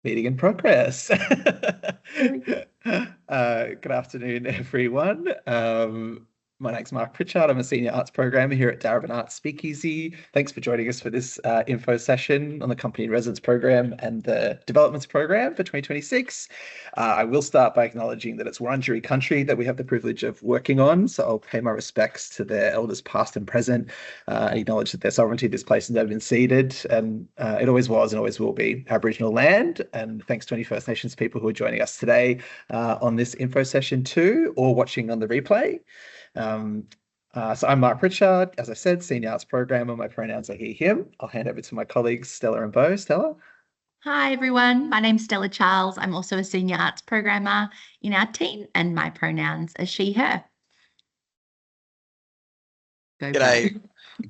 Meeting in progress. Really good. Good afternoon, everyone. My name's Mark Pritchard. I'm a senior arts programmer here at Darebin Arts Speakeasy. Thanks for joining us for this info session on the Company in Residence program and the Developments program for 2026. I will start by acknowledging that it's Wurundjeri country that we have the privilege of working on, so I'll pay my respects to their elders past and present, and acknowledge that their sovereignty, this place has never been ceded, and it always was and always will be Aboriginal land. And thanks to any First Nations people who are joining us today on this info session too, or watching on the replay. So I'm Mark Pritchard, as I said, Senior Arts Programmer. My pronouns are he, him. I'll hand over to my colleagues, Stella and Beau. Stella? Hi, everyone. My name's Stella Charls. I'm also a senior arts programmer in our team, and my pronouns are she, her. Go, G'day. Beau.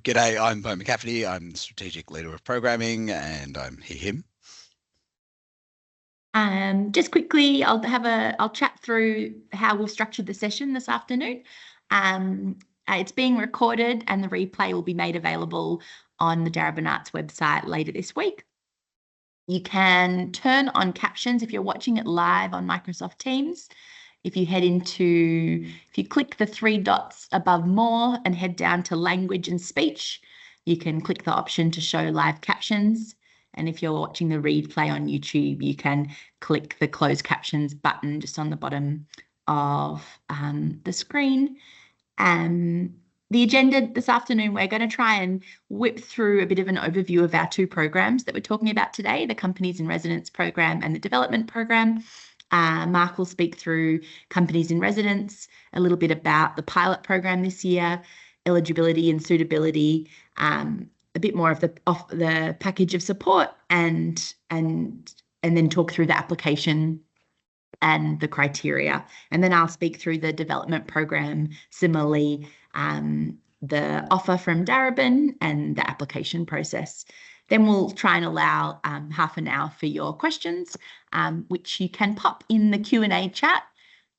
G'day, I'm Beau McCafferty. I'm the Strategic Leader of Programming and I'm he, him. Just quickly, I'll chat through how we've structured the session this afternoon. It's being recorded and the replay will be made available on the Darebin Arts website later this week. You can turn on captions if you're watching it live on Microsoft Teams. If you click the three dots above more and head down to language and speech, you can click the option to show live captions. And if you're watching the replay on YouTube, you can click the closed captions button just on the bottom of the screen. The agenda this afternoon, we're going to try and whip through a bit of an overview of our two programs that we're talking about today, the Companies in Residence program and the Development program. Mark will speak through Companies in Residence, a little bit about the pilot program this year, eligibility and suitability, a bit more of the package of support, and then talk through the application and the criteria. And then I'll speak through the development program, similarly, the offer from Darebin and the application process. Then we'll try and allow half an hour for your questions, which you can pop in the Q&A chat.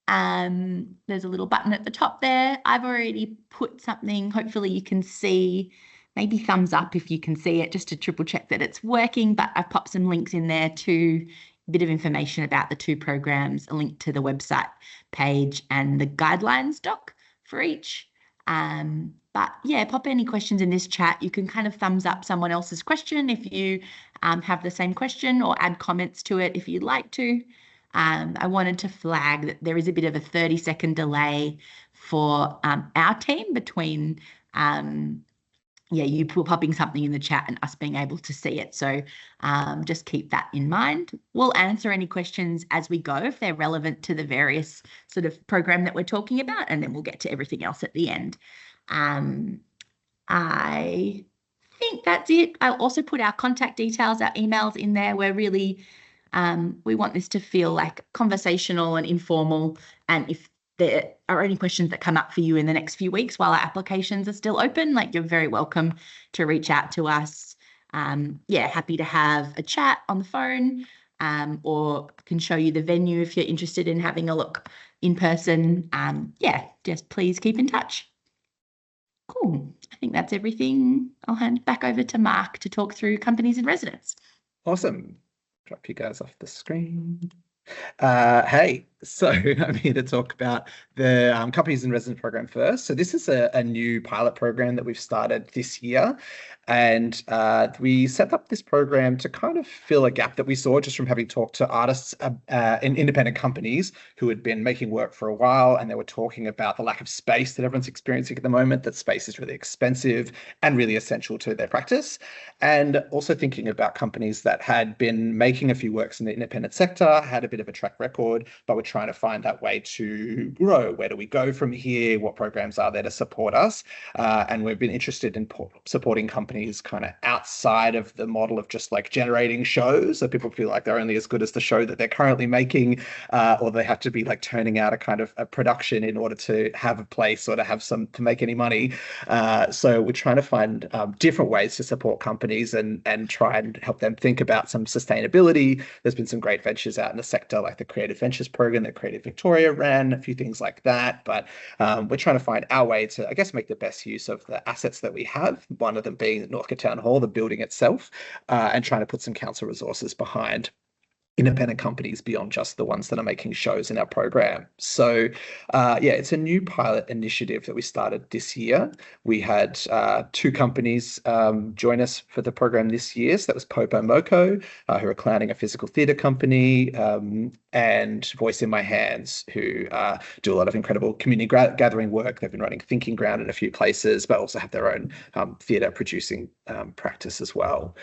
There's a little button at the top there. I've already put something, hopefully you can see, maybe thumbs up if you can see it, just to triple check that it's working, but I've popped some links in there to a bit of information about the two programs, a link to the website page and the guidelines doc for each. But yeah, pop any questions in this chat. You can kind of thumbs up someone else's question if you have the same question, or add comments to it if you'd like to. I wanted to flag that there is a bit of a 30-second delay for our team between you popping something in the chat and us being able to see it. So just keep that in mind. We'll answer any questions as we go if they're relevant to the various sort of program that we're talking about, and then we'll get to everything else at the end. I think that's it. I'll also put our contact details, our emails in there. We're really, we want this to feel like conversational and informal. And if there are any questions that come up for you in the next few weeks while our applications are still open, like, you're very welcome to reach out to us. Happy to have a chat on the phone, or can show you the venue if you're interested in having a look in person. Just please keep in touch. Cool. I think that's everything. I'll hand back over to Mark to talk through Companies in Residence. Awesome. Drop you guys off the screen. Hey, so I'm here to talk about the Companies in Residence program first. So this is a new pilot program that we've started this year. And we set up this program to kind of fill a gap that we saw just from having talked to artists in independent companies who had been making work for a while, and they were talking about the lack of space that everyone's experiencing at the moment, that space is really expensive and really essential to their practice. And also thinking about companies that had been making a few works in the independent sector, had a bit of a track record, but were trying to find that way to grow. Where do we go from here? What programs are there to support us? And we've been interested in supporting companies kind of outside of the model of just like generating shows, so people feel like they're only as good as the show that they're currently making, or they have to be like turning out a kind of a production in order to have a place or to have to make any money. So we're trying to find different ways to support companies and try and help them think about some sustainability. There's been some great ventures out in the sector, like the Creative Ventures program that Creative Victoria ran, a few things like that. But we're trying to find our way to, I guess, make the best use of the assets that we have, one of them being Northcote Town Hall, the building itself, and trying to put some council resources behind independent companies beyond just the ones that are making shows in our program. So it's a new pilot initiative that we started this year. We had 2 companies join us for the program this year. So that was Popo Moco, who are clowning, a physical theatre company, and Voice in My Hands, who do a lot of incredible community gathering work. They've been running Thinking Ground in a few places, but also have their own theatre producing practice as well.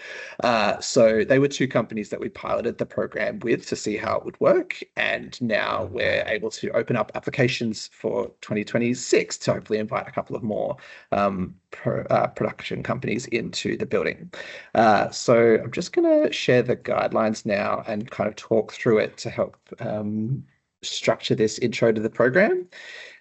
So they were 2 companies that we piloted the program with to see how it would work, and now we're able to open up applications for 2026 to hopefully invite a couple of more production companies into the building. So I'm just going to share the guidelines now and kind of talk through it to help structure this intro to the program.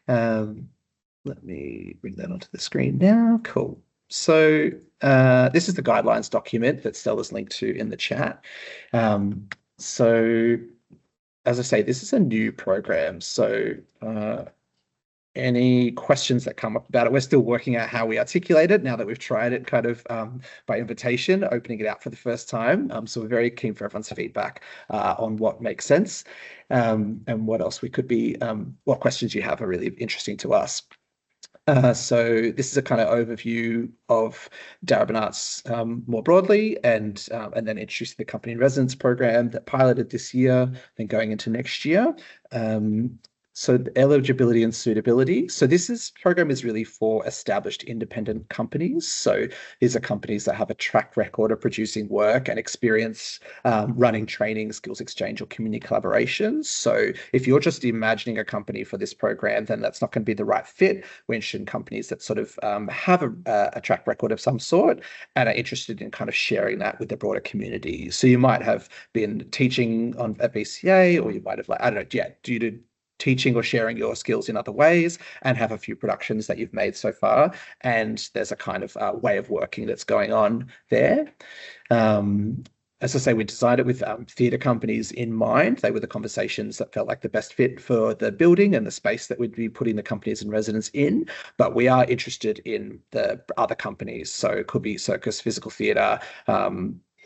Let me bring that onto the screen now. Cool. So this is the guidelines document that Stella's linked to in the chat. So as I say, this is a new program. So any questions that come up about it, we're still working out how we articulate it now that we've tried it kind of by invitation, opening it out for the first time. So we're very keen for everyone's feedback on what makes sense and what else we could be, what questions you have are really interesting to us. So this is a kind of overview of Darebin Arts more broadly, and then introducing the company in residence program that piloted this year, then going into next year. So the eligibility and suitability. So this program is really for established independent companies. So these are companies that have a track record of producing work and experience running training, skills exchange, or community collaborations. So if you're just imagining a company for this program, then that's not going to be the right fit. We're interested in companies that sort of have a track record of some sort and are interested in kind of sharing that with the broader community. So you might have been teaching at BCA, or you might have, due to teaching or sharing your skills in other ways, and have a few productions that you've made so far. And there's a kind of way of working that's going on there. As I say, we designed it with theatre companies in mind. They were the conversations that felt like the best fit for the building and the space that we'd be putting the companies in residence in. But we are interested in the other companies. So it could be circus, physical theatre,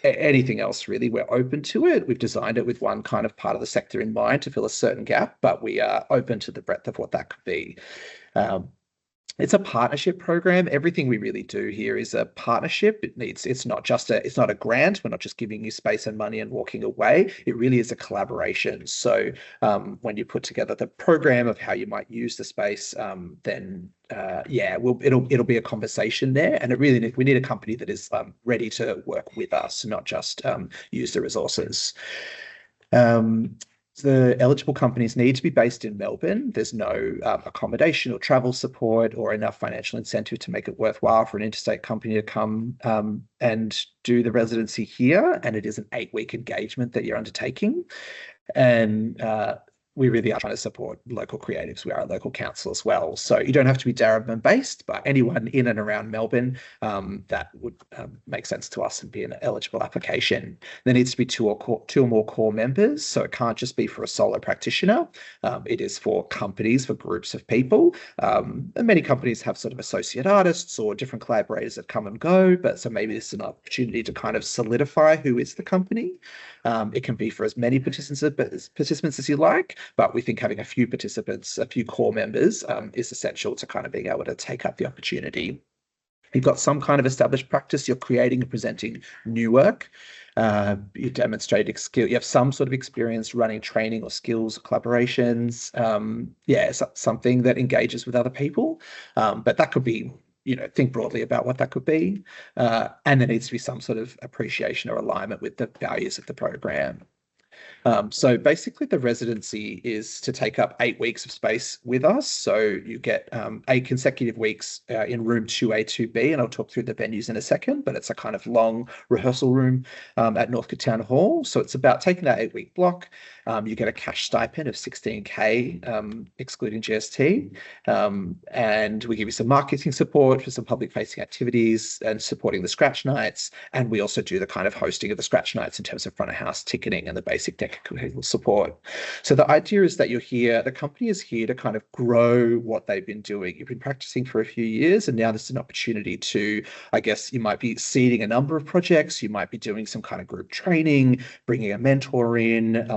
anything else really. We're open to it. We've designed it with one kind of part of the sector in mind to fill a certain gap, but we are open to the breadth of what that could be. It's a partnership program. Everything we really do here is a partnership. It's not a grant. We're not just giving you space and money and walking away. It really is a collaboration. So when you put together the program of how you might use the space, then it'll be a conversation there. And we need a company that is ready to work with us, not just use the resources. The eligible companies need to be based in Melbourne. There's no accommodation or travel support or enough financial incentive to make it worthwhile for an interstate company to come and do the residency here. And it is an 8-week engagement that you're undertaking. And we really are trying to support local creatives. We are a local council as well. So you don't have to be Darebin based, but anyone in and around Melbourne, that would make sense to us and be an eligible application. There needs to be two or more core members. So it can't just be for a solo practitioner. It is for companies, for groups of people. And many companies have sort of associate artists or different collaborators that come and go. But so maybe this is an opportunity to kind of solidify who is the company. It can be for as many participants as you like. But we think having a few participants, a few core members, is essential to kind of being able to take up the opportunity. You've got some kind of established practice. You're creating and presenting new work. You demonstrated skill. You have some sort of experience running training or skills collaborations. Something that engages with other people. But that could be, think broadly about what that could be. And there needs to be some sort of appreciation or alignment with the values of the program. So basically the residency is to take up 8 weeks of space with us. So you get 8 consecutive weeks in room 2A, 2B, and I'll talk through the venues in a second, but it's a kind of long rehearsal room at Northcote Town Hall. So it's about taking that 8-week block. You get a cash stipend of $16K, excluding GST. And we give you some marketing support for some public facing activities and supporting the scratch nights. And we also do the kind of hosting of the scratch nights in terms of front of house ticketing and the basic decoration will support. So the idea is that the company is here to kind of grow what they've been doing. You've been practicing for a few years, and now there's an opportunity to, I guess, you might be seeding a number of projects, you might be doing some kind of group training, bringing a mentor in,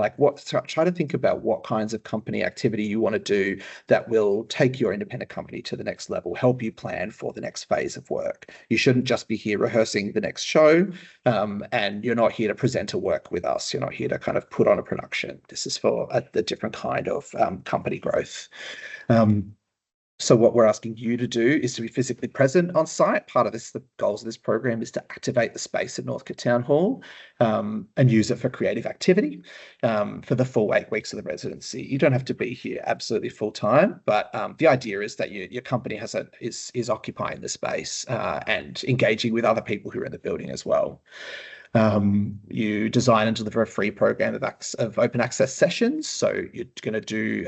try to think about what kinds of company activity you want to do that will take your independent company to the next level, help you plan for the next phase of work. You shouldn't just be here rehearsing the next show, and you're not here to present a work with us. You're not here to kind of put on a production. This is for a different kind of company growth. So what we're asking you to do is to be physically present on site. Part of this, the goals of this program is to activate the space at Northcote Town Hall and use it for creative activity for the full 8 weeks of the residency. You don't have to be here absolutely full time, but the idea is that your company is occupying the space and engaging with other people who are in the building as well. You design and deliver a free program of open access sessions. So you're going to do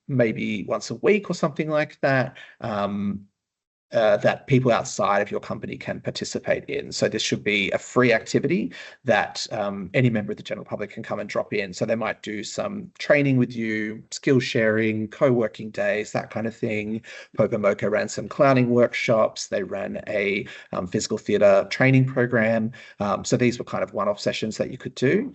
maybe once a week or something like that, that people outside of your company can participate in. So this should be a free activity that any member of the general public can come and drop in. So they might do some training with you, skill sharing, co-working days, that kind of thing. Pocomoco ran some clowning workshops. They ran a physical theatre training program. So these were kind of one-off sessions that you could do.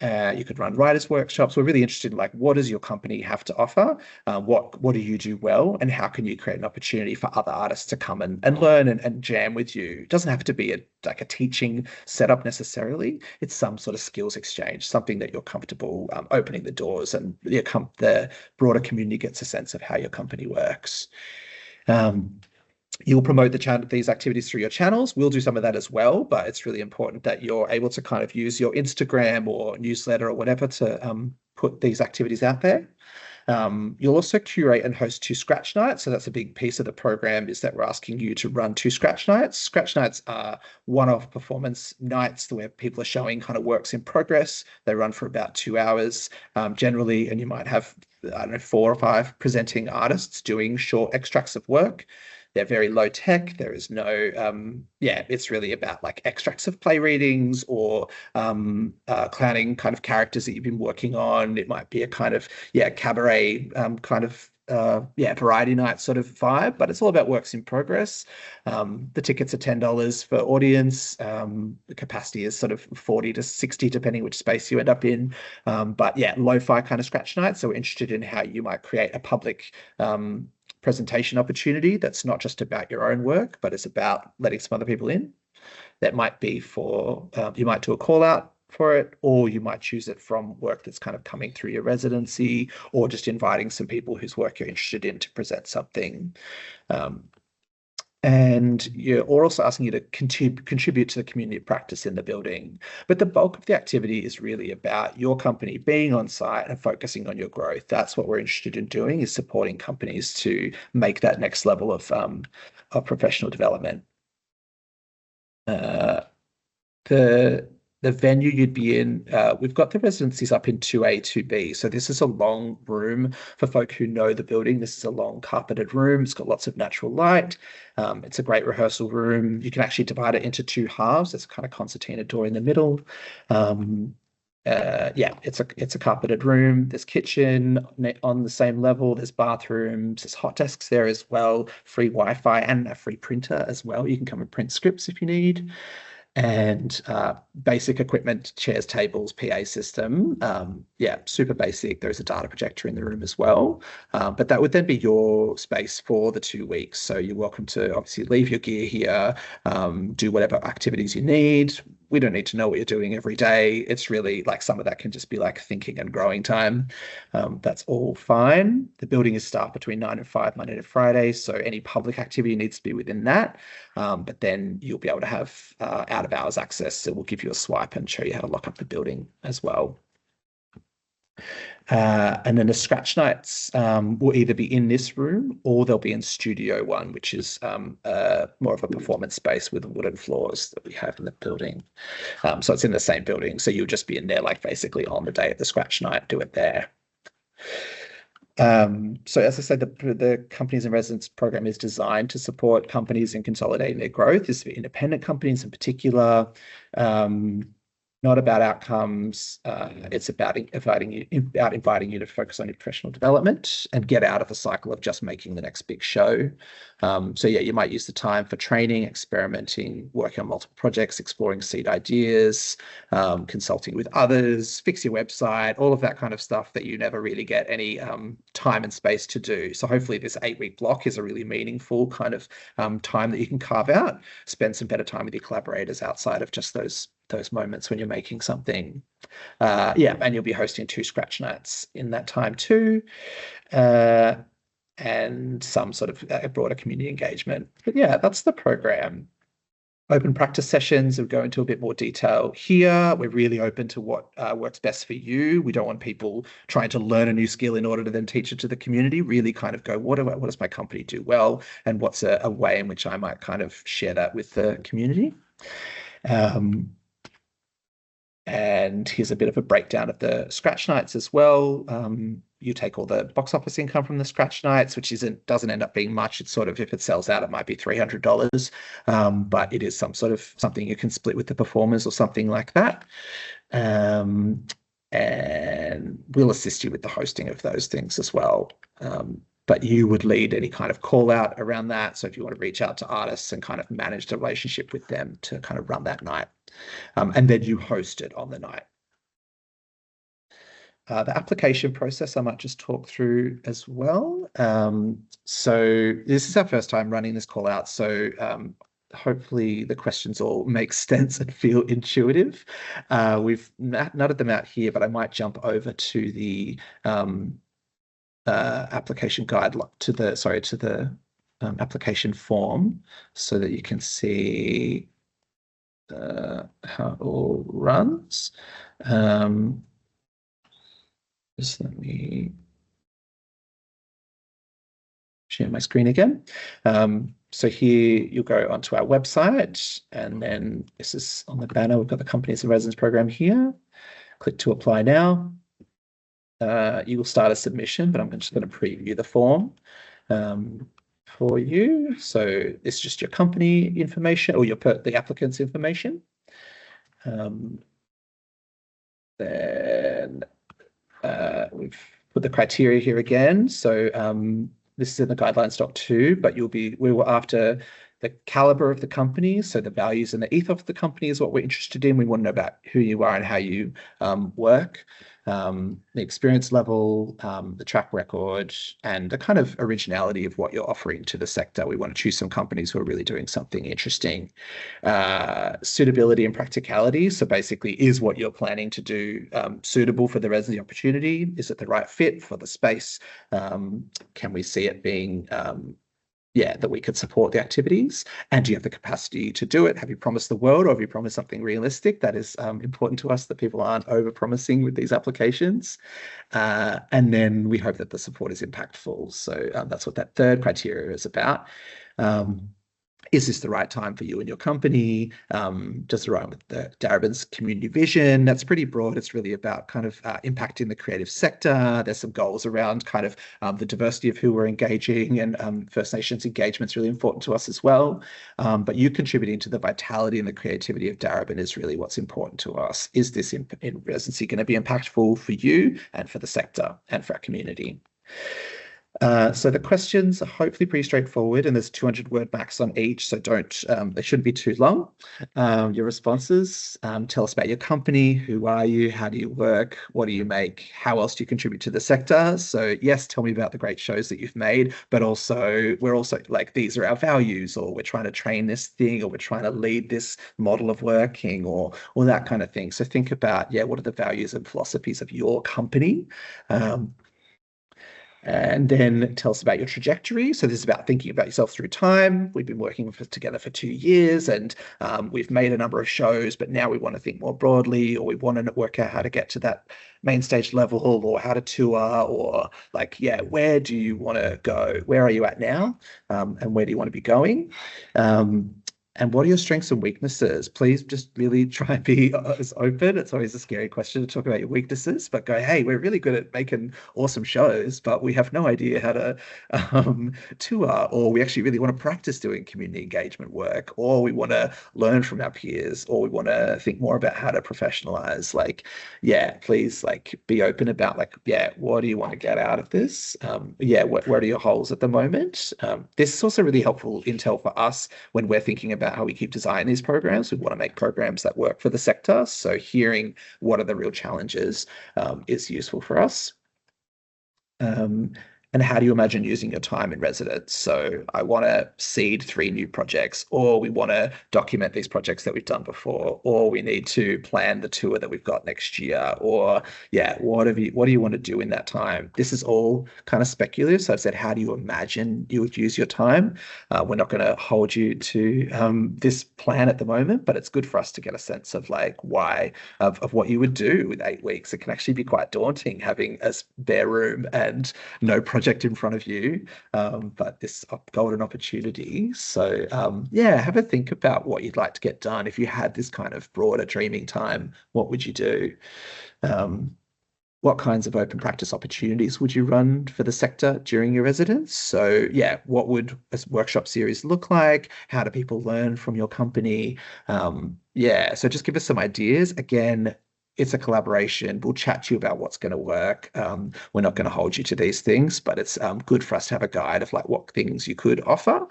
You could run writers' workshops. We're really interested in what does your company have to offer? What do you do well? And how can you create an opportunity for other artists to come and learn and jam with you? It doesn't have to be a teaching setup necessarily. It's some sort of skills exchange, something that you're comfortable opening the doors, and the broader community gets a sense of how your company works. You'll promote these activities through your channels. We'll do some of that as well, but it's really important that you're able to kind of use your Instagram or newsletter or whatever to put these activities out there. You'll also curate and host 2 scratch nights. So that's a big piece of the program, is that we're asking you to run 2 scratch nights. Scratch nights are one-off performance nights where people are showing kind of works in progress. They run for about 2 hours generally, and you might have, 4 or 5 presenting artists doing short extracts of work. They're very low tech. There is no, it's really about extracts of play readings or clowning kind of characters that you've been working on. It might be a kind of, cabaret variety night sort of vibe, but it's all about works in progress. The tickets are $10 for audience. The capacity is sort of 40 to 60, depending which space you end up in. Lo-fi kind of scratch night. So we're interested in how you might create a public presentation opportunity that's not just about your own work, but it's about letting some other people in. That might be for, you might do a call out for it, or you might choose it from work that's kind of coming through your residency, or just inviting some people whose work you're interested in to present something. And you're also asking you to contribute to the community of practice in the building. But the bulk of the activity is really about your company being on site and focusing on your growth. That's what we're interested in doing, is supporting companies to make that next level of professional development. The venue you'd be in, we've got the residencies up in 2A, 2B. So this is a long room for folk who know the building. This is a long carpeted room. It's got lots of natural light. It's a great rehearsal room. You can actually divide it into 2 halves. There's a kind of concertina door in the middle. It's a carpeted room. There's kitchen on the same level. There's bathrooms. There's hot desks there as well. Free Wi-Fi and a free printer as well. You can come and print scripts if you need. And basic equipment, chairs, tables, PA system. Super basic. There's a data projector in the room as well. But that would then be your space for the 2 weeks. So you're welcome to obviously leave your gear here, do whatever activities you need. We don't need to know what you're doing every day. It's really some of that can just be thinking and growing time. That's all fine. The building is staffed between 9 and 5, Monday to Friday. So any public activity needs to be within that. But then you'll be able to have out of hours access. So we'll give you a swipe and show you how to lock up the building as well. And then the scratch nights will either be in this room or they'll be in Studio 1, which is more of a performance space with wooden floors that we have in the building. So it's in the same building. So you'll just be in there basically on the day of the scratch night, do it there. So as I said, the Companies in Residence program is designed to support companies in consolidating their growth. This is for independent companies in particular. not about outcomes. It's about inviting you to focus on your professional development and get out of the cycle of just making the next big show. So yeah, you might use the time for training, experimenting, working on multiple projects, exploring seed ideas, consulting with others, fix your website, all of that kind of stuff that you never really get any time and space to do. So hopefully this 8-week block is a really meaningful kind of time that you can carve out, spend some better time with your collaborators outside of just those moments when you're making something. Yeah, and you'll be hosting 2 scratch nights in that time too, and some sort of broader community engagement. But yeah, that's the program. Open practice sessions will go into a bit more detail here. We're really open to what works best for you. We don't want people trying to learn a new skill in order to then teach it to the community. Really kind of go, what does my company do well? And what's a way in which I might kind of share that with the community? And here's a bit of a breakdown of the scratch nights as well. You take all the box office income from the scratch nights, which doesn't end up being much. It's sort of, if it sells out, it might be $300, but it is something you can split with the performers or something like that. And we'll assist you with the hosting of those things as well. But you would lead any kind of call out around that. So if you want to reach out to artists and kind of manage the relationship with them to kind of run that night, and then you host it on the night. The application process I might just talk through as well. So this is our first time running this call out. So hopefully the questions all make sense and feel intuitive. We've nutted them out here, but I might jump over to the application guide to the application form so that you can see how it all runs. Just let me share my screen again. So here you'll go onto our website, and then this is on the banner. We've got the Companies in Residence program here. Click to apply now. You will start a submission, but I'm just going to preview the form for you. So it's just your company information or the applicant's information. Then we've put the criteria here again. So this is in the guidelines doc too, but we were after the caliber of the company. So the values and the ethos of the company is what we're interested in. We want to know about who you are and how you work, the experience level, the track record, and the kind of originality of what you're offering to the sector. We want to choose some companies who are really doing something interesting. Suitability and practicality. So basically, is what you're planning to do suitable for the residency opportunity? Is it the right fit for the space? Can we see it being that we could support the activities? And do you have the capacity to do it? Have you promised the world, or have you promised something realistic? That is important to us, that people aren't over-promising with these applications. And then we hope that the support is impactful. So that's what that third criteria is about. Is this the right time for you and your company? Does it align with the Darebin's community vision? That's pretty broad. It's really about kind of impacting the creative sector. There's some goals around kind of the diversity of who we're engaging, and First Nations engagement is really important to us as well. But you contributing to the vitality and the creativity of Darebin is really what's important to us. Is this in residency going to be impactful for you and for the sector and for our community? So the questions are hopefully pretty straightforward, and there's 200-word max on each, so they shouldn't be too long. Your responses, tell us about your company. Who are you? How do you work? What do you make? How else do you contribute to the sector? So yes, tell me about the great shows that you've made, but also we're also like, these are our values, or we're trying to train this thing, or we're trying to lead this model of working, or that kind of thing. So think about, what are the values and philosophies of your company? And then tell us about your trajectory. So this is about thinking about yourself through time. We've been working together for 2 years, and we've made a number of shows, but now we want to think more broadly, or we want to work out how to get to that main stage level, or how to tour, or where do you want to go? Where are you at now? And where do you want to be going? And what are your strengths and weaknesses? Please just really try and be as open. It's always a scary question to talk about your weaknesses, but go, hey, we're really good at making awesome shows, but we have no idea how to tour, or we actually really want to practice doing community engagement work, or we want to learn from our peers, or we want to think more about how to professionalize. Like, yeah, please like be open about like, yeah, what do you want to get out of this? Yeah, what are your holes at the moment? This is also really helpful intel for us when we're thinking about how we keep designing these programs. We want to make programs that work for the sector. So hearing what are the real challenges is useful for us. And how do you imagine using your time in residence? So I want to seed 3 new projects, or we want to document these projects that we've done before, or we need to plan the tour that we've got next year, or yeah, what do you want to do in that time? This is all kind of speculative. So I've said, how do you imagine you would use your time? We're not going to hold you to this plan at the moment, but it's good for us to get a sense of like why of what you would do with 8 weeks. It can actually be quite daunting having a spare room and no project in front of you, but this golden opportunity. So yeah, have a think about what you'd like to get done. If you had this kind of broader dreaming time, what would you do? What kinds of open practice opportunities would you run for the sector during your residence? So yeah, what would a workshop series look like? How do people learn from your company? Yeah, so just give us some ideas. Again, it's a collaboration. We'll chat to you about what's going to work. We're not going to hold you to these things, but it's good for us to have a guide of like what things you could offer.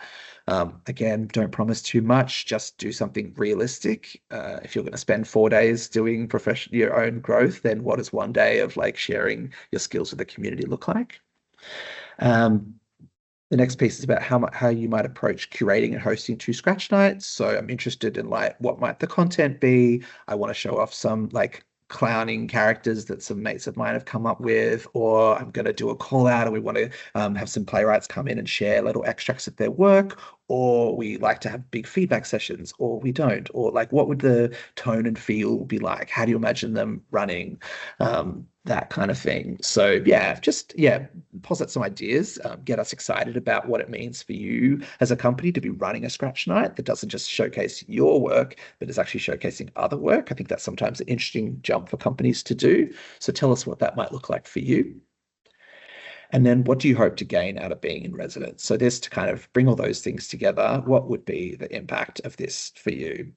Again, don't promise too much. Just do something realistic. If you're going to spend 4 days doing your own growth, then what does 1 day of like sharing your skills with the community look like? The next piece is about how you might approach curating and hosting 2 scratch nights. So I'm interested in like what might the content be. I want to show off some like clowning characters that some mates of mine have come up with, or I'm going to do a call out and we want to have some playwrights come in and share little extracts of their work, or we like to have big feedback sessions, or we don't, or like what would the tone and feel be like? How do you imagine them running? That kind of thing. So yeah, just yeah, posit some ideas, get us excited about what it means for you as a company to be running a scratch night that doesn't just showcase your work, but is actually showcasing other work. I think that's sometimes an interesting jump for companies to do. So tell us what that might look like for you. And then what do you hope to gain out of being in residence? So this to kind of bring all those things together, what would be the impact of this for you?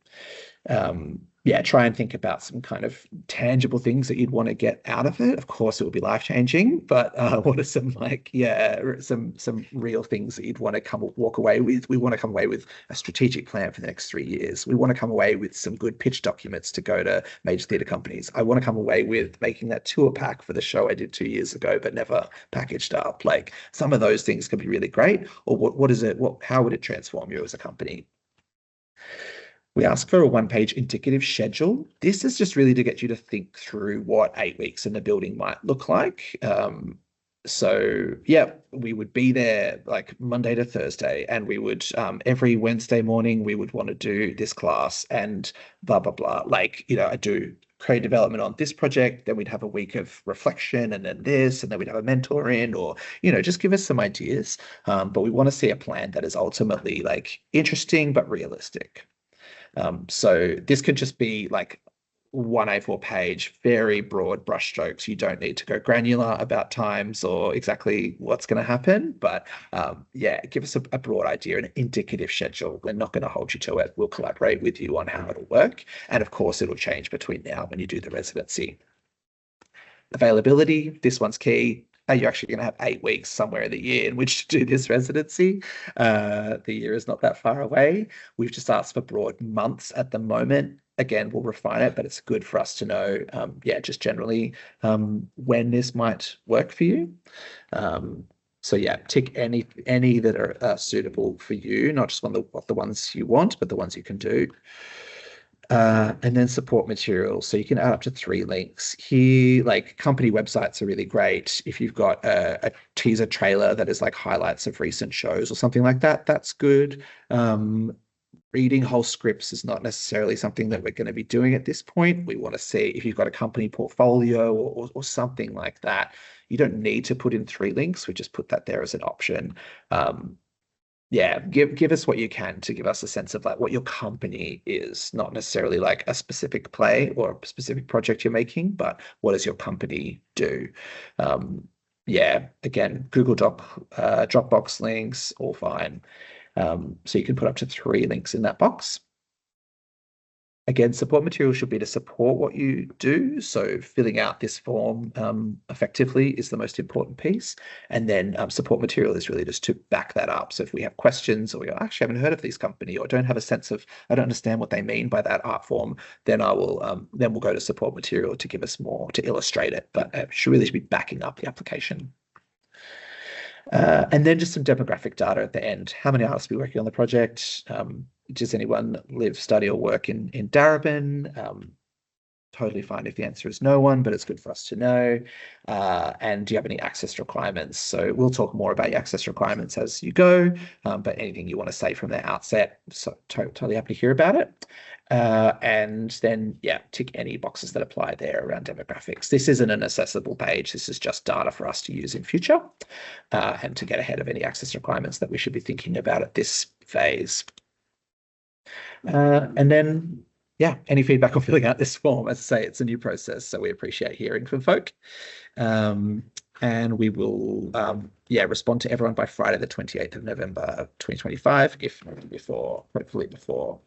Yeah, try and think about some kind of tangible things that you'd want to get out of it. Of course, it will be life-changing, but what are some like, yeah, some real things that you'd want to walk away with? We want to come away with a strategic plan for the next 3 years. We want to come away with some good pitch documents to go to major theatre companies. I want to come away with making that tour pack for the show I did 2 years ago, but never packaged up. Like some of those things could be really great. Or what is it? How would it transform you as a company? We ask for a 1-page indicative schedule. This is just really to get you to think through what 8 weeks in the building might look like. So yeah, we would be there like Monday to Thursday, and we would every Wednesday morning we would want to do this class and blah blah blah. Like, you know, I do creative development on this project, then we'd have a week of reflection, and then this, and then we'd have a mentor in, or you know, just give us some ideas. But we want to see a plan that is ultimately like interesting but realistic. So this could just be like 1 A4 page, very broad brushstrokes. You don't need to go granular about times or exactly what's going to happen, but yeah, give us a broad idea, an indicative schedule. We're not going to hold you to it. We'll collaborate with you on how it'll work. And of course, it'll change between now when you do the residency. Availability, this one's key. Are you actually going to have 8 weeks somewhere in the year in which to do this residency? The year is not that far away. We've just asked for broad months at the moment. Again, we'll refine it, but it's good for us to know, yeah, just generally when this might work for you. So yeah, tick any that are suitable for you, not just the ones you want, but the ones you can do. And then support materials. So you can add up to 3 links here. Like company websites are really great. If you've got a teaser trailer that is like highlights of recent shows or something like that, that's good. Reading whole scripts is not necessarily something that we're going to be doing at this point. We want to see if you've got a company portfolio or something like that. You don't need to put in 3 links. We just put that there as an option. yeah, give us what you can to give us a sense of like what your company is, not necessarily like a specific play or a specific project you're making, but what does your company do? Yeah, again, Google Dropbox links, all fine. So you can put up to 3 links in that box. Again, support material should be to support what you do. So filling out this form effectively is the most important piece. And then support material is really just to back that up. So if we have questions or we actually haven't heard of this company or don't have a sense of, I don't understand what they mean by that art form, then then we'll go to support material to give us more, to illustrate it. But it should really be backing up the application. And then just some demographic data at the end. How many artists will be working on the project? Does anyone live, study, or work in Darebin? Totally fine if the answer is no one, but it's good for us to know. And do you have any access requirements? So we'll talk more about your access requirements as you go, but anything you want to say from the outset, so totally happy to hear about it. And then, yeah, tick any boxes that apply there around demographics. This isn't an accessible page. This is just data for us to use in future and to get ahead of any access requirements that we should be thinking about at this phase. And then, yeah, any feedback on filling out this form? As I say, it's a new process, so we appreciate hearing from folk. And we will, respond to everyone by Friday, the 28th of November, 2025, if not before, hopefully before.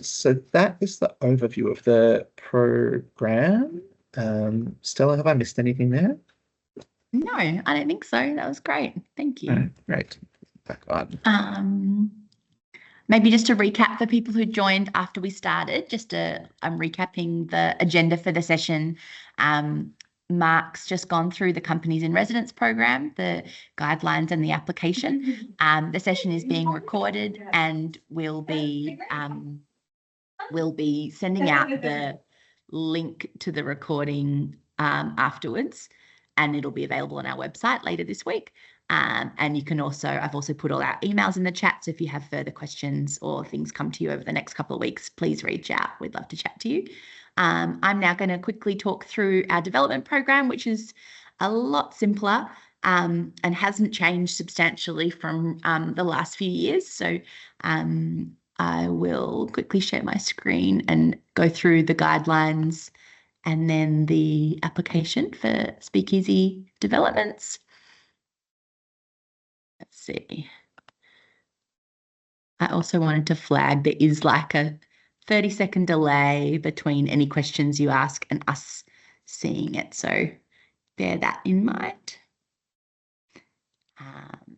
So that is the overview of the program. Stella, have I missed anything there? No, I don't think so. That was great. Thank you. Great. Back on. Maybe just to recap for people who joined after we started, I'm recapping the agenda for the session. Mark's just gone through the Companies in Residence program, the guidelines and the application. The session is being recorded and we'll be sending out the link to the recording afterwards, and it'll be available on our website later this week. And you can also, I've also put all our emails in the chat. So if you have further questions or things come to you over the next couple of weeks, please reach out. We'd love to chat to you. I'm now going to quickly talk through our development program, which is a lot simpler and hasn't changed substantially from the last few years. So I will quickly share my screen and go through the guidelines and then the application for Speakeasy developments. Let's see. I also wanted to flag there is like a 30-second delay between any questions you ask and us seeing it. So bear that in mind.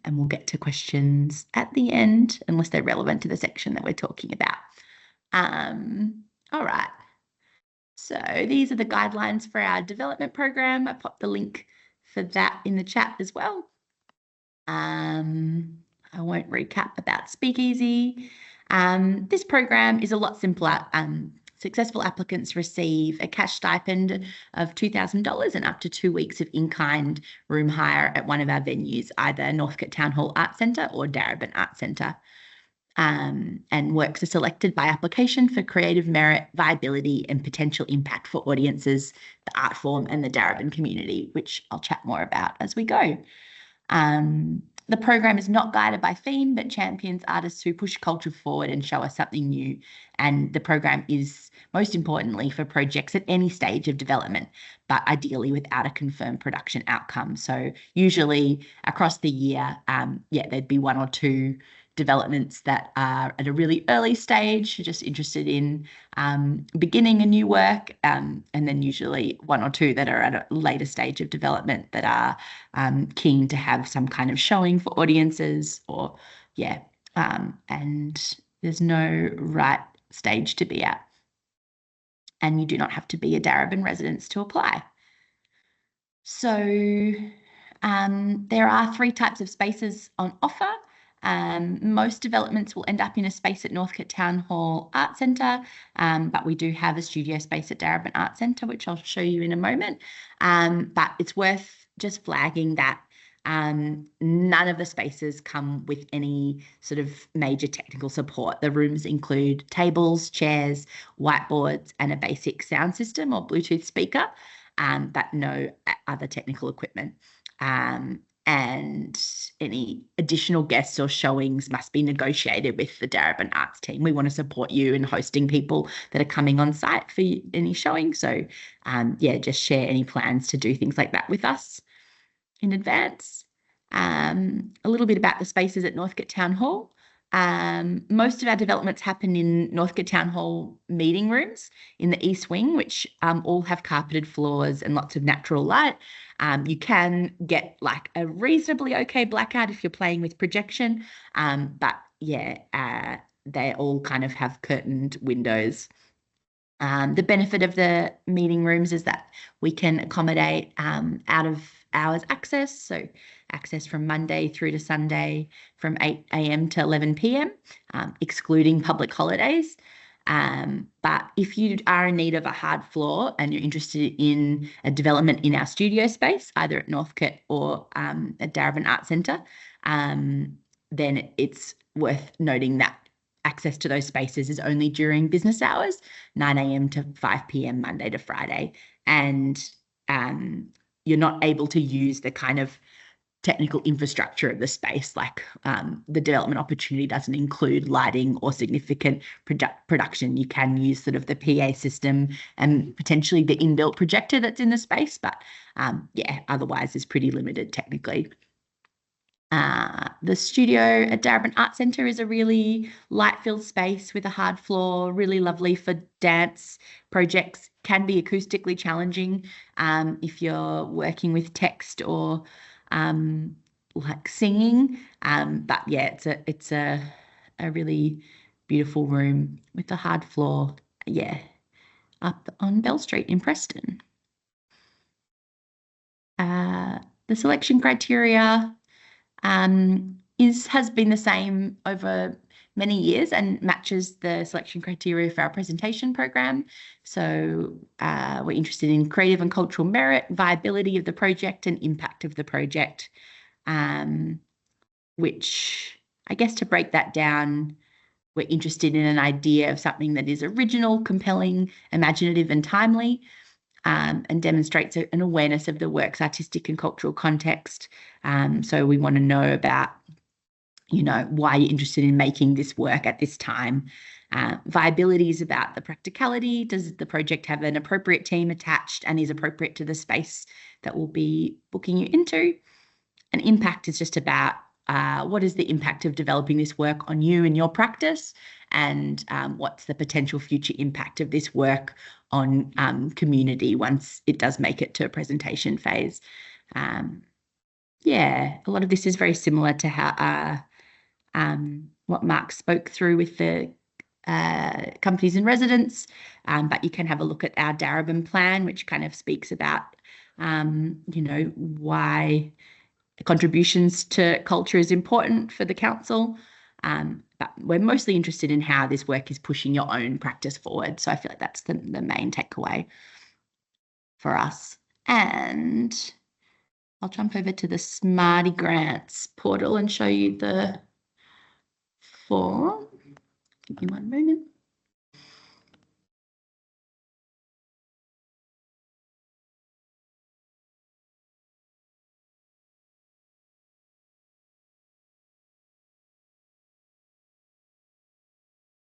And we'll get to questions at the end, unless they're relevant to the section that we're talking about. All right. So these are the guidelines for our development program. I popped the link for that in the chat as well. I won't recap about Speakeasy. This program is a lot simpler. Successful applicants receive a cash stipend of $2,000 and up to 2 weeks of in-kind room hire at one of our venues, either Northcote Town Hall Arts Centre or Darebin Arts Centre. And works are selected by application for creative merit, viability and potential impact for audiences, the art form and the Darebin community, which I'll chat more about as we go. The program is not guided by theme, but champions artists who push culture forward and show us something new. And the program is most importantly for projects at any stage of development, but ideally without a confirmed production outcome. So usually across the year, there'd be 1 or 2 developments that are at a really early stage, just interested in beginning a new work, and then usually 1 or 2 that are at a later stage of development that are keen to have some kind of showing for audiences and there's no right stage to be at. And you do not have to be a Darebin resident to apply. So there are 3 types of spaces on offer. Most developments will end up in a space at Northcote Town Hall Art Centre, but we do have a studio space at Darebin Art Centre, which I'll show you in a moment. But it's worth just flagging that none of the spaces come with any sort of major technical support. The rooms include tables, chairs, whiteboards, and a basic sound system or Bluetooth speaker, but no other technical equipment. and any additional guests or showings must be negotiated with the Darebin Arts team. We want to support you in hosting people that are coming on site for any showing. So, yeah, just share any plans to do things like that with us in advance. A little bit about the spaces at Northcote Town Hall. Most of our developments happen in Northcote Town Hall meeting rooms in the East Wing, which all have carpeted floors and lots of natural light. You can get like a reasonably okay blackout if you're playing with projection, but yeah, they all kind of have curtained windows. The benefit of the meeting rooms is that we can accommodate out of hours access, so access from Monday through to Sunday from 8 a.m. to 11 p.m., excluding public holidays. But if you are in need of a hard floor and you're interested in a development in our studio space, either at Northcote or at Darebin Arts Centre, then it's worth noting that access to those spaces is only during business hours, 9 a.m. to 5 p.m. Monday to Friday. And you're not able to use the kind of technical infrastructure of the space, like the development opportunity doesn't include lighting or significant production. You can use sort of the PA system and potentially the inbuilt projector that's in the space, but yeah, otherwise is pretty limited technically. The studio at Darebin Arts Centre is a really light-filled space with a hard floor, really lovely for dance projects. Can be acoustically challenging if you're working with text or like singing. But yeah, it's a really beautiful room with a hard floor. Yeah, up on Bell Street in Preston. The selection criteria has been the same over many years and matches the selection criteria for our presentation program. So we're interested in creative and cultural merit, viability of the project, and impact of the project, which I guess to break that down, we're interested in an idea of something that is original, compelling, imaginative, and timely. And demonstrates an awareness of the work's artistic and cultural context. So we want to know about, why you're interested in making this work at this time. Viability is about the practicality. Does the project have an appropriate team attached and is appropriate to the space that we'll be booking you into? And impact is just about what is the impact of developing this work on you and your practice, and what's the potential future impact of this work on community once it does make it to a presentation phase. Yeah, a lot of this is very similar to how what Mark spoke through with the companies and residents, but you can have a look at our Darebin plan, which kind of speaks about, why contributions to culture is important for the council. But we're mostly interested in how this work is pushing your own practice forward. So I feel like that's the main takeaway for us. And I'll jump over to the Smarty Grants portal and show you the form. Give me one moment.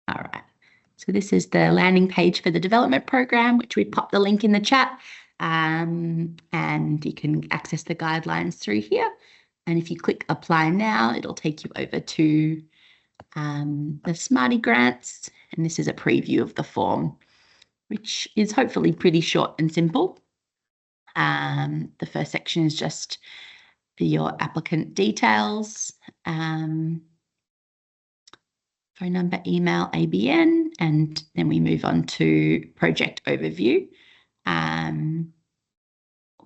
All right, so this is the landing page for the development program, which we popped the link in the chat, and you can access the guidelines through here. And if you click apply now, it'll take you over to the Smarty Grants, and this is a preview of the form, which is hopefully pretty short and simple. The first section is just your applicant details, phone number, email, ABN, and then we move on to project overview.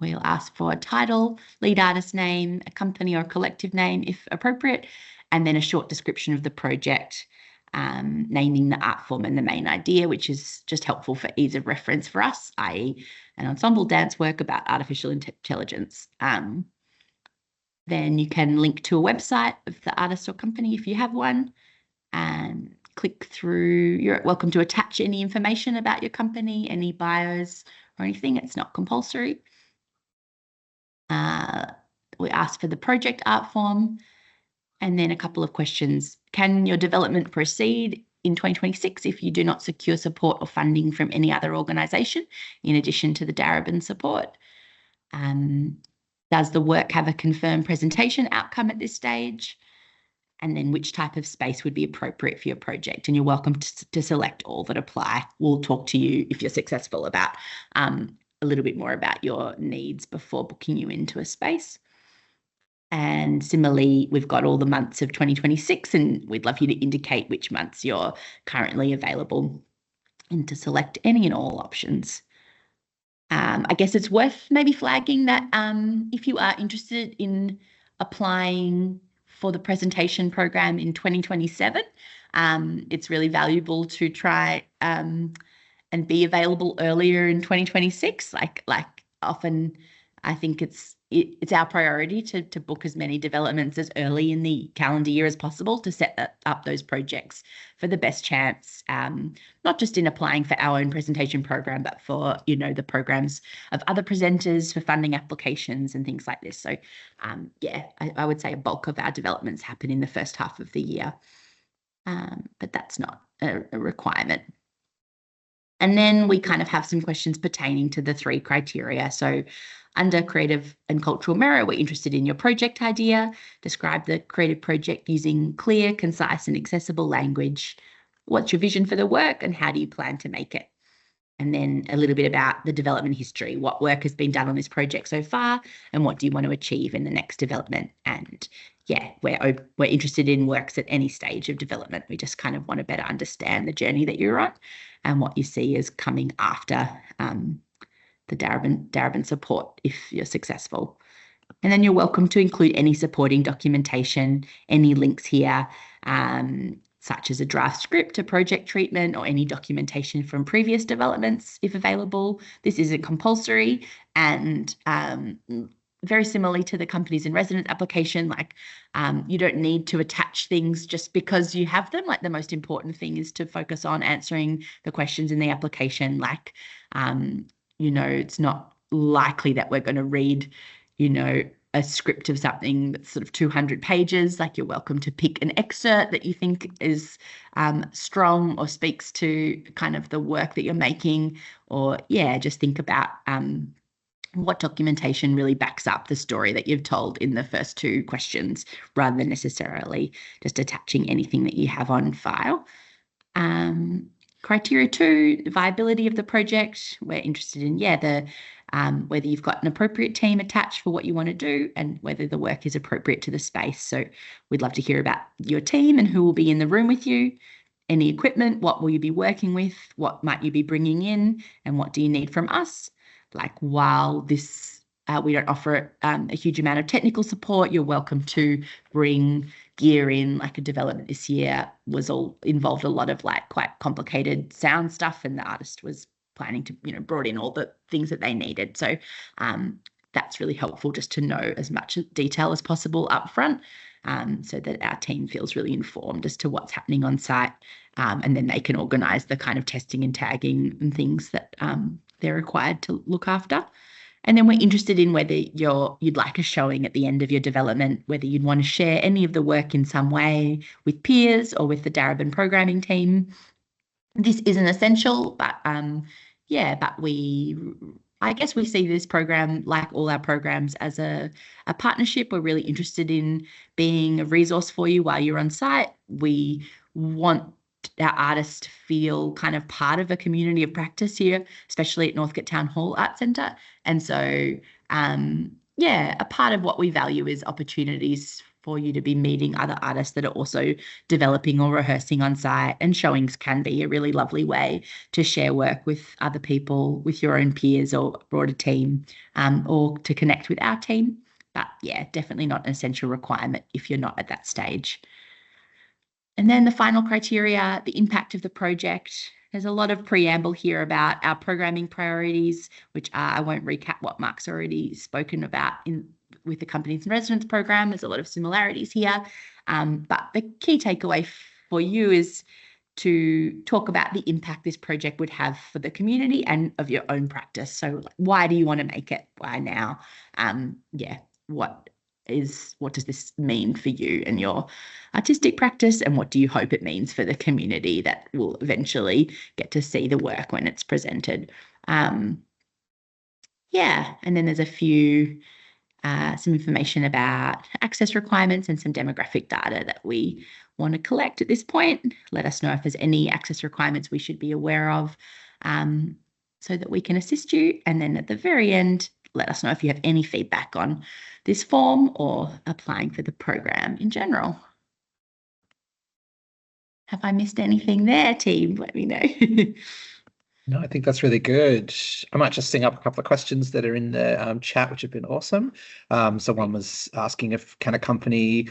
We'll ask for a title, lead artist name, a company or collective name if appropriate, and then a short description of the project, naming the art form and the main idea, which is just helpful for ease of reference for us, i.e. an ensemble dance work about artificial intelligence. Then you can link to a website of the artist or company if you have one, and click through. You're welcome to attach any information about your company, any bios or anything. It's not compulsory. we ask for the project art form, and then a couple of questions. Can your development proceed in 2026 if you do not secure support or funding from any other organisation in addition to the Darebin support? Does the work have a confirmed presentation outcome at this stage? And then which type of space would be appropriate for your project? And you're welcome to select all that apply. We'll talk to you if you're successful about a little bit more about your needs before booking you into a space. And similarly, we've got all the months of 2026, and we'd love you to indicate which months you're currently available and to select any and all options. I guess it's worth maybe flagging that if you are interested in applying for the presentation program in 2027, it's really valuable to try and be available earlier in 2026. Like often, I think it's our priority to book as many developments as early in the calendar year as possible to set up those projects for the best chance, not just in applying for our own presentation program, but for, the programs of other presenters, for funding applications and things like this. So, I would say a bulk of our developments happen in the first half of the year, but that's not a requirement. And then we kind of have some questions pertaining to the 3 criteria. So under creative and cultural merit, we're interested in your project idea. Describe the creative project using clear, concise and accessible language. What's your vision for the work and how do you plan to make it? And then a little bit about the development history. What work has been done on this project so far and what do you want to achieve in the next development? And we're interested in works at any stage of development. We just kind of want to better understand the journey that you're on and what you see is coming after the Darebin support if you're successful. And then you're welcome to include any supporting documentation, any links here, such as a draft script, a project treatment, or any documentation from previous developments, if available. This isn't compulsory, and very similarly to the companies in residence application, you don't need to attach things just because you have them. Like, the most important thing is to focus on answering the questions in the application. It's not likely that we're going to read, a script of something that's sort of 200 pages. Like, you're welcome to pick an excerpt that you think is strong or speaks to kind of the work that you're making, or just think about what documentation really backs up the story that you've told in the first 2 questions, rather than necessarily just attaching anything that you have on file. Criteria 2, viability of the project. We're interested in, whether you've got an appropriate team attached for what you want to do and whether the work is appropriate to the space. So we'd love to hear about your team and who will be in the room with you, any equipment, what will you be working with, what might you be bringing in, and what do you need from us? While this, we don't offer a huge amount of technical support, you're welcome to bring gear in. Like, a development this year involved a lot of quite complicated sound stuff, and the artist was planning to, brought in all the things that they needed. So that's really helpful just to know as much detail as possible up front, so that our team feels really informed as to what's happening on site, and then they can organise the kind of testing and tagging and things that they're required to look after. And then we're interested in whether you'd like a showing at the end of your development, whether you'd want to share any of the work in some way with peers or with the Darebin programming team. This isn't essential, but I guess we see this program, like all our programs, as a partnership. We're really interested in being a resource for you while you're on site. We want our artists to feel kind of part of a community of practice here, especially at Northcote Town Hall Art Centre. And so, a part of what we value is opportunities for you to be meeting other artists that are also developing or rehearsing on site, and showings can be a really lovely way to share work with other people, with your own peers or broader team, or to connect with our team. But definitely not an essential requirement if you're not at that stage. And then the final criteria, the impact of the project. There's a lot of preamble here about our programming priorities, which I won't recap what Mark's already spoken about with the Companies in Residence program. There's a lot of similarities here. But the key takeaway for you is to talk about the impact this project would have for the community and of your own practice. So why do you want to make it? Why now? does this mean for you and your artistic practice, and what do you hope it means for the community that will eventually get to see the work when it's presented. Yeah, and then there's a few some information about access requirements and some demographic data that we want to collect at this point. Let us know if there's any access requirements we should be aware of, so that we can assist you. And then at the very end, let us know if you have any feedback on this form or applying for the program in general. Have I missed anything there, team? Let me know. No, I think that's really good. I might just sing up a couple of questions that are in the chat, which have been awesome. So one was asking can a company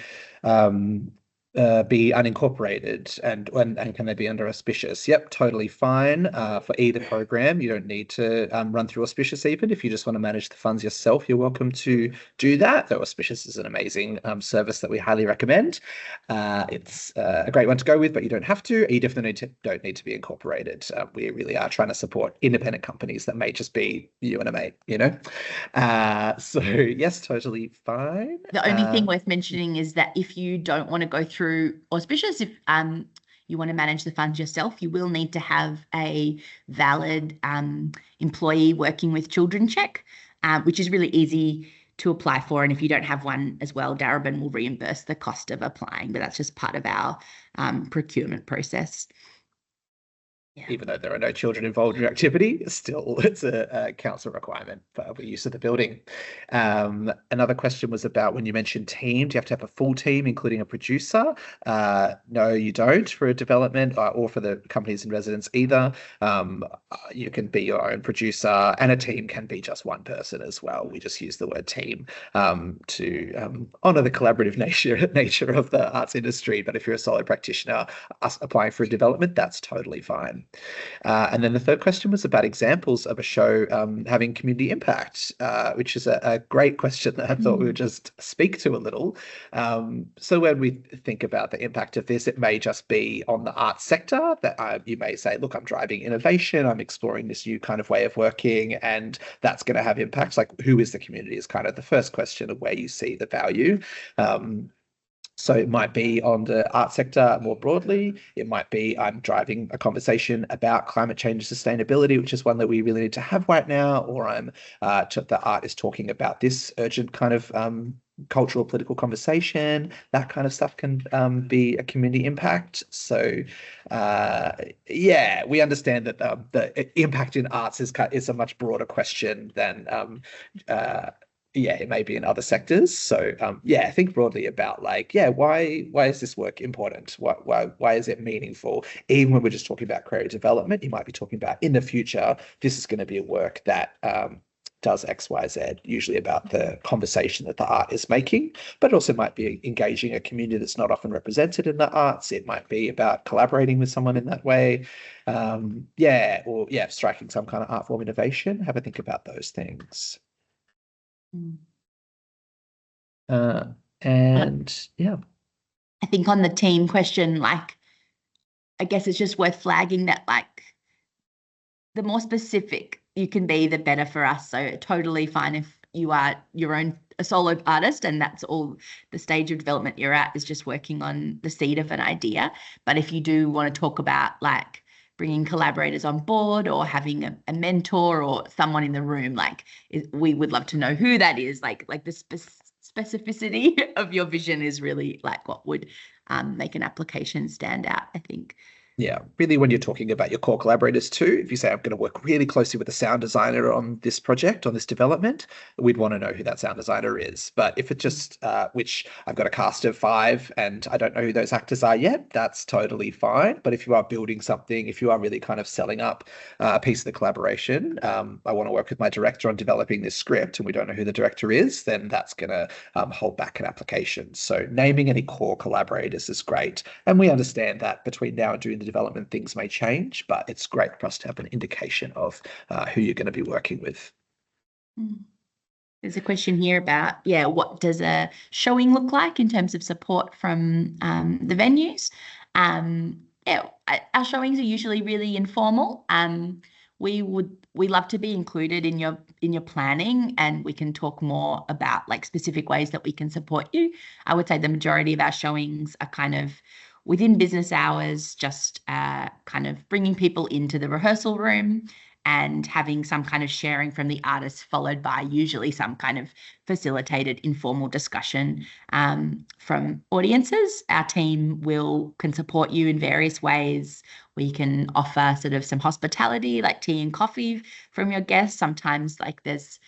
be unincorporated and can they be under auspicious? Yep, totally fine. For either program, you don't need to run through auspicious even. If you just want to manage the funds yourself, you're welcome to do that. Though auspicious is an amazing service that we highly recommend. It's a great one to go with, but you don't have to. You definitely don't need to be incorporated. We really are trying to support independent companies that may just be you and a mate, So yes, totally fine. The only thing worth mentioning is that if you don't want to go through auspicious, if you want to manage the funds yourself, you will need to have a valid employee working with children check, which is really easy to apply for. And if you don't have one as well, Darebin will reimburse the cost of applying, but that's just part of our procurement process. Yeah. Even though there are no children involved in your activity, still it's a council requirement for use of the building. Another question was about when you mentioned team, do you have to have a full team, including a producer? No, you don't for a development or for the companies and residents either. You can be your own producer, and a team can be just one person as well. We just use the word team to honour the collaborative nature of the arts industry. But if you're a solo practitioner applying for a development, that's totally fine. And then the third question was about examples of a show having community impact, which is a great question that I thought we would just speak to a little. So when we think about the impact of this, it may just be on the arts sector that you may say, look, I'm driving innovation, I'm exploring this new kind of way of working, and that's going to have impacts. Like, who is the community is kind of the first question of where you see the value. So it might be on the art sector more broadly. It might be I'm driving a conversation about climate change and sustainability, which is one that we really need to have right now, or the art is talking about this urgent kind of cultural political conversation. That kind of stuff can be a community impact. So yeah, we understand that the impact in arts is a much broader question than it may be in other sectors. So I think broadly about why is this work important? Why is it meaningful? Even when we're just talking about creative development, you might be talking about in the future, this is going to be a work that does X, Y, Z, usually about the conversation that the art is making, but it also might be engaging a community that's not often represented in the arts. It might be about collaborating with someone in that way. Striking some kind of art form innovation. Have a think about those things. I think on the team question, I guess it's just worth flagging that the more specific you can be, the better for us. So totally fine if you are a solo artist and that's all the stage of development you're at is just working on the seed of an idea. But if you do want to talk about bringing collaborators on board or having a mentor or someone in the room, we would love to know who that is. The specificity of your vision is really what would make an application stand out, I think. Yeah, really when you're talking about your core collaborators too, if you say I'm going to work really closely with a sound designer on this project, on this development, we'd want to know who that sound designer is. But if it just, which I've got a cast of 5 and I don't know who those actors are yet, that's totally fine. But if you are building something, if you are really kind of selling up a piece of the collaboration, I want to work with my director on developing this script and we don't know who the director is, then that's going to hold back an application. So naming any core collaborators is great. And we understand that between now and doing the development, things may change, but it's great for us to have an indication of who you're going to be working with. There's a question here about, what does a showing look like in terms of support from the venues? Our showings are usually really informal. we love to be included in your planning, and we can talk more about like specific ways that we can support you. I would say the majority of our showings are kind of within business hours, just kind of bringing people into the rehearsal room and having some kind of sharing from the artist, followed by usually some kind of facilitated informal discussion from audiences. Our team can support you in various ways. We can offer sort of some hospitality, like tea and coffee from your guests. Sometimes like there's,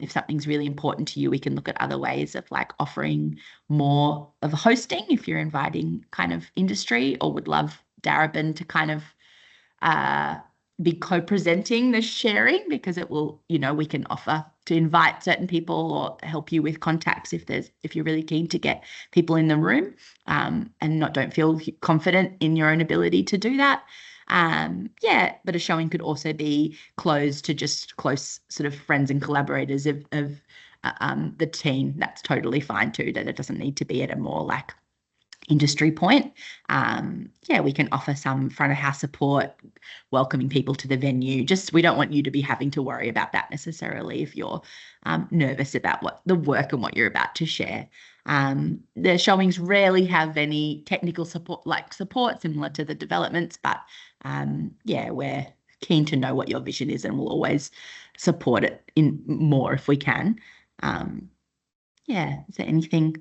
if something's really important to you, we can look at other ways of like offering more of hosting if you're inviting kind of industry, or would love Darebin to kind of be co-presenting the sharing, because it will, we can offer to invite certain people or help you with contacts if you're really keen to get people in the room and don't feel confident in your own ability to do that. But a showing could also be closed to just close sort of friends and collaborators of the team. That's totally fine too, that it doesn't need to be at a more like industry point. We can offer some front of house support, welcoming people to the venue. We don't want you to be having to worry about that necessarily if you're nervous about what the work and what you're about to share. The showings rarely have any technical support similar to the developments, but we're keen to know what your vision is, and we'll always support it in more if we can. Is there anything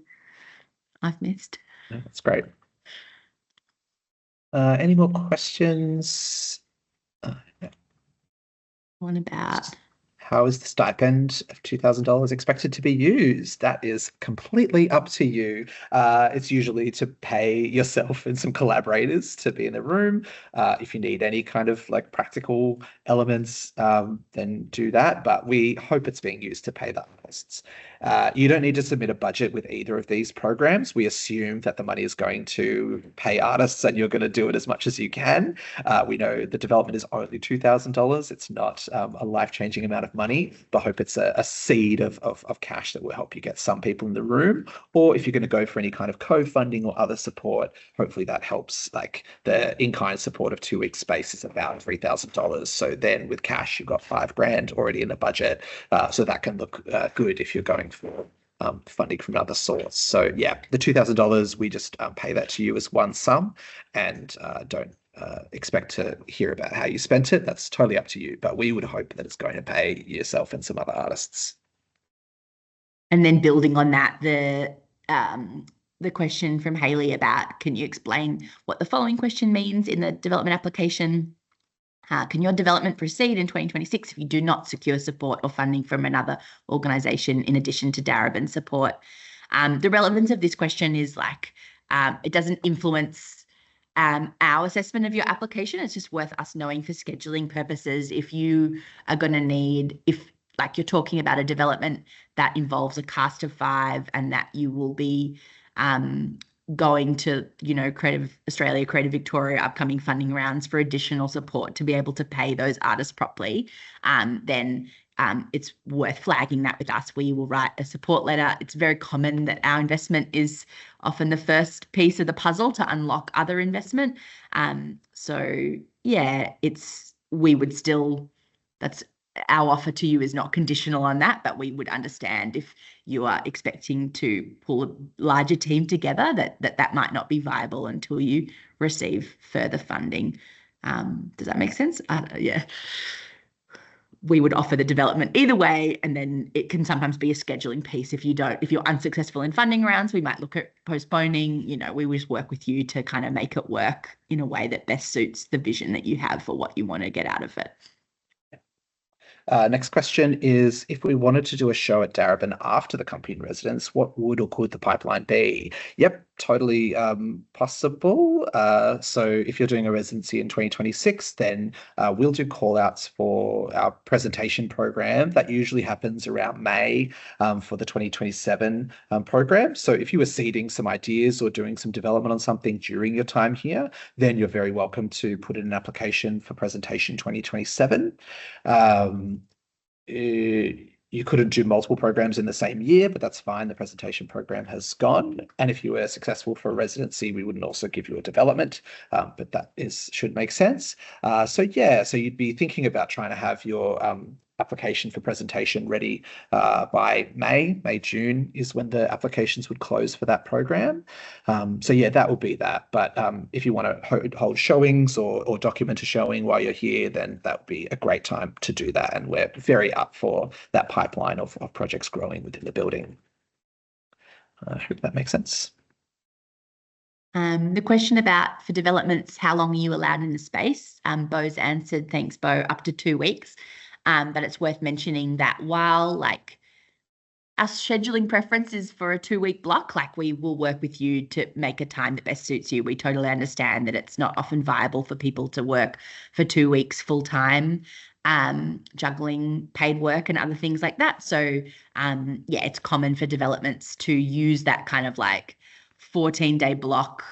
I've missed? No, that's great. Any more questions? What about how is the stipend of $2,000 expected to be used? That is completely up to you. It's usually to pay yourself and some collaborators to be in the room. If you need any kind of like practical elements, then do that. But we hope it's being used to pay the artists. You don't need to submit a budget with either of these programs. We assume that the money is going to pay artists and you're going to do it as much as you can. We know the development is only $2,000. It's not a life-changing amount of money, but hope it's a seed of cash that will help you get some people in the room. Or if you're going to go for any kind of co-funding or other support, hopefully that helps. Like the in-kind support of 2 weeks space is about $3,000. So then with cash, you've got $5,000 already in the budget. So that can look good if you're going for funding from another source. So yeah, the $2,000, we just pay that to you as one sum, and don't expect to hear about how you spent it. That's totally up to you, but we would hope that it's going to pay yourself and some other artists. And then building on that, the question from Hayley about, can you explain what the following question means in the development application? Can your development proceed in 2026 if you do not secure support or funding from another organisation in addition to Darebin support? The relevance of this question is like, it doesn't influence our assessment of your application. It's just worth us knowing for scheduling purposes if you are going to need, if like you're talking about a development that involves a cast of 5 and that you will be going to, Creative Australia, Creative Victoria upcoming funding rounds for additional support to be able to pay those artists properly, then it's worth flagging that with us. We will write a support letter. It's very common that our investment is often the first piece of the puzzle to unlock other investment. That's our offer to you is not conditional on that, but we would understand if you are expecting to pull a larger team together, that might not be viable until you receive further funding. Does that make sense? We would offer the development either way, and then it can sometimes be a scheduling piece. If you're unsuccessful in funding rounds, we might look at postponing. We just work with you to kind of make it work in a way that best suits the vision that you have for what you want to get out of it. Next question is, if we wanted to do a show at Darebin after the company in residence, what would or could the pipeline be? Yep, totally possible. So if you're doing a residency in 2026, then we'll do call outs for our presentation program. That usually happens around May for the 2027 program. So if you were seeding some ideas or doing some development on something during your time here, then you're very welcome to put in an application for presentation 2027. you couldn't do multiple programs in the same year, but that's fine. The presentation program has gone. And if you were successful for a residency, we wouldn't also give you a development, but that should make sense. So you'd be thinking about trying to have your application for presentation ready by May, June is when the applications would close for that program. That will be that. But if you want to hold showings or document a showing while you're here, then that would be a great time to do that. And we're very up for that pipeline of projects growing within the building. I hope that makes sense. The question about for developments, how long are you allowed in the space? Beau's answered, thanks, Beau, up to 2 weeks. But it's worth mentioning that while our scheduling preference is for a 2-week block, we will work with you to make a time that best suits you. We totally understand that it's not often viable for people to work for 2 weeks full time, juggling paid work and other things like that. So it's common for developments to use that kind of 14-day block.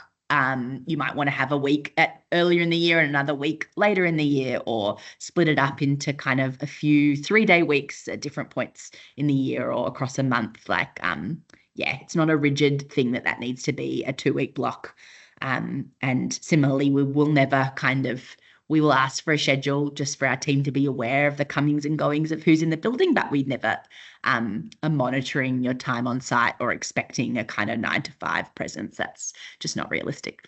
You might want to have a week earlier in the year and another week later in the year, or split it up into kind of a few 3-day weeks at different points in the year or across a month. It's not a rigid thing that needs to be a 2-week block. And similarly, we will never we will ask for a schedule just for our team to be aware of the comings and goings of who's in the building, but we never are monitoring your time on site or expecting a kind of 9 to 5 presence. That's just not realistic.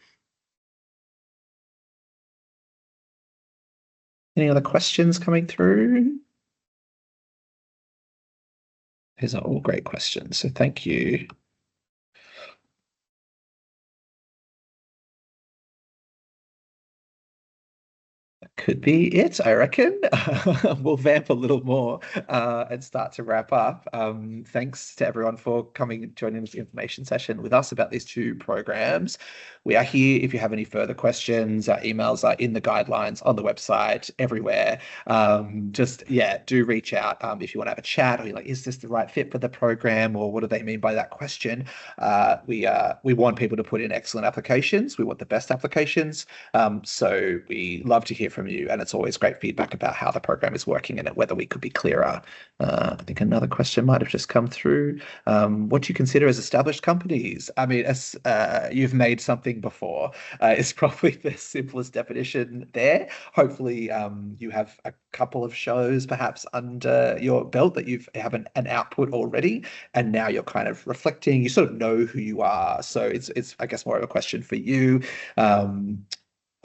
Any other questions coming through? These are all great questions, so thank you. Could be it, I reckon. We'll vamp a little more and start to wrap up. Thanks to everyone for joining this information session with us about these 2 programs. We are here if you have any further questions. Our emails are in the guidelines on the website, everywhere. Do reach out if you want to have a chat, or you're like, is this the right fit for the program, or what do they mean by that question? We want people to put in excellent applications. We want the best applications. So we love to hear from you, and it's always great feedback about how the program is working and whether we could be clearer. I think another question might have just come through. What do you consider as established companies? I mean, as you've made something before, is probably the simplest definition there. Hopefully you have a couple of shows perhaps under your belt that you have an output already, and now you're kind of reflecting, you sort of know who you are. So it's I guess more of a question for you.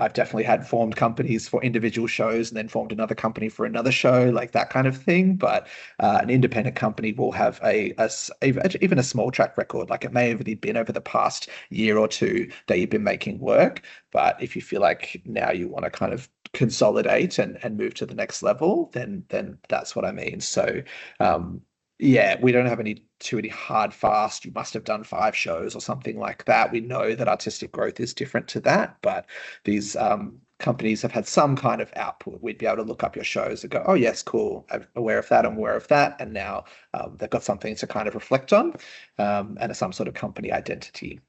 I've definitely had formed companies for individual shows and then formed another company for another show, like that kind of thing. But an independent company will have even a small track record. Like it may have been over the past year or 2 that you've been making work. But if you feel like now you want to kind of consolidate and move to the next level, then that's what I mean. So we don't have any hard fast, you must have done 5 shows or something like that. We know that artistic growth is different to that, but these companies have had some kind of output. We'd be able to look up your shows and go, oh yes, cool, I'm aware of that, and now they've got something to kind of reflect on, and some sort of company identity.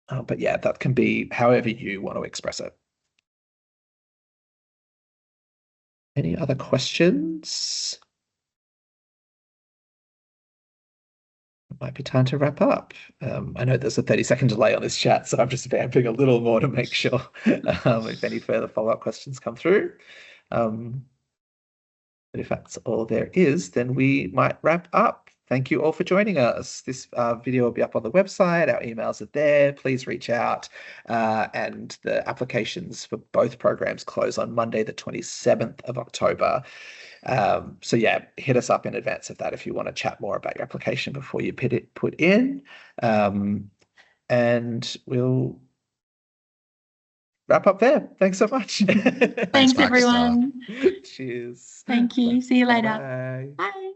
But that can be however you want to express it. Any other questions? Might be time to wrap up. I know there's a 30-second delay on this chat, so I'm just vamping a little more to make sure if any further follow-up questions come through. But if that's all there is, then we might wrap up. Thank you all for joining us. This video will be up on the website. Our emails are there. Please reach out. And the applications for both programs close on Monday, the 27th of October. Hit us up in advance of that if you want to chat more about your application before you put in. And we'll wrap up there. Thanks so much. Thanks everyone. Cheers. Thank you. See you later. Bye. Bye.